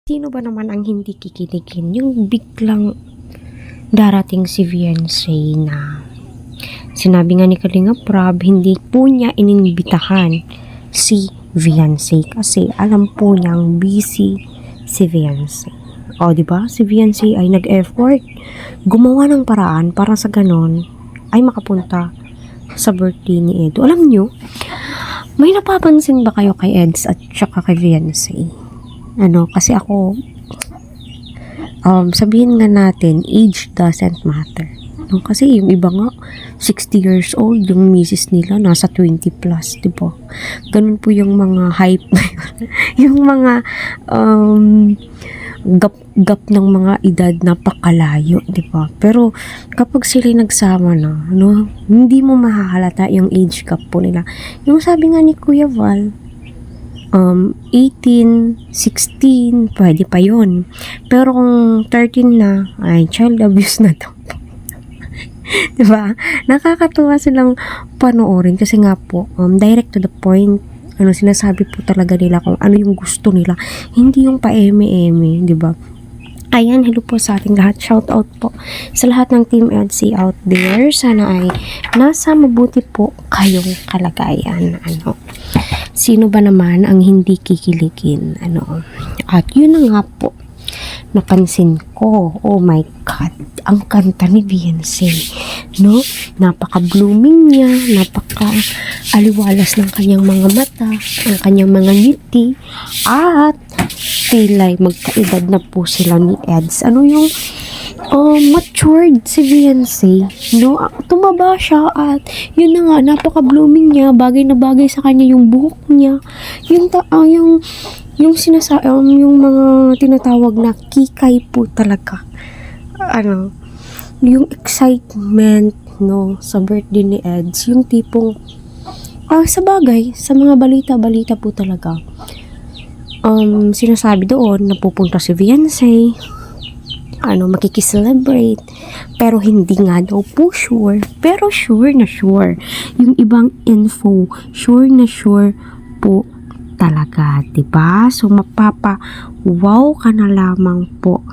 Sino ba naman ang hindi kikiligin yung biglang darating si Viancy na sinabi nga ni Kalinga Prab, hindi po niya inimbitahan si Viancy kasi alam po niyang busy si Viancy. O, diba? Si Viancy ay nag-effort, gumawa ng paraan para sa ganon ay makapunta sa birthday ni Edo. Alam nyo, may napapansin ba kayo kay Eds at saka kay Viancy? Kasi ako, sabihin nga natin, age doesn't matter. Kasi yung iba nga, 60 years old, yung misis nila, nasa 20 plus, diba? Ganun po yung mga hype na yun. Yung mga, gap ng mga edad napakalayo, diba? Pero, kapag sila nagsama na, hindi mo mahahalata yung age gap po nila. Yung sabi nga ni Kuya Val, 18, 16, pwede pa yon. Pero kung 13 na, ay child abuse na to. Diba? Nakakatuwa silang panoorin kasi nga po, direct to the point. Sinasabi po talaga nila kung ano yung gusto nila. Hindi yung pa-eme-eme, diba? Ayan, hello po sa ating lahat. Shout out po sa lahat ng Team EDSA out there. Sana ay nasa mabuti po kayong kalagayan. Sino ba naman ang hindi kikiligin? At yun na nga po, napansin ko, oh my God, ang kanta ni Viancy, napaka-blooming niya, napaka-aliwalas ng kanyang mga mata, ang kanyang mga ngiti, at tilay magkaedad na po sila ni Eds. Matured si Viancy, tumaba siya at yun na nga, napaka-blooming niya, bagay na bagay sa kanya yung buhok niya, yung mga tinatawag na kikay po talaga. Yung excitement, sa birthday ni Eds, yung tipong, sa bagay, sa mga balita po talaga, sinasabi doon, napupunta si Viancy, makikiselebrate, pero hindi nga daw po sure, pero sure na sure, yung ibang info, sure na sure po talaga, diba? So, mapapa-wow ka na lamang po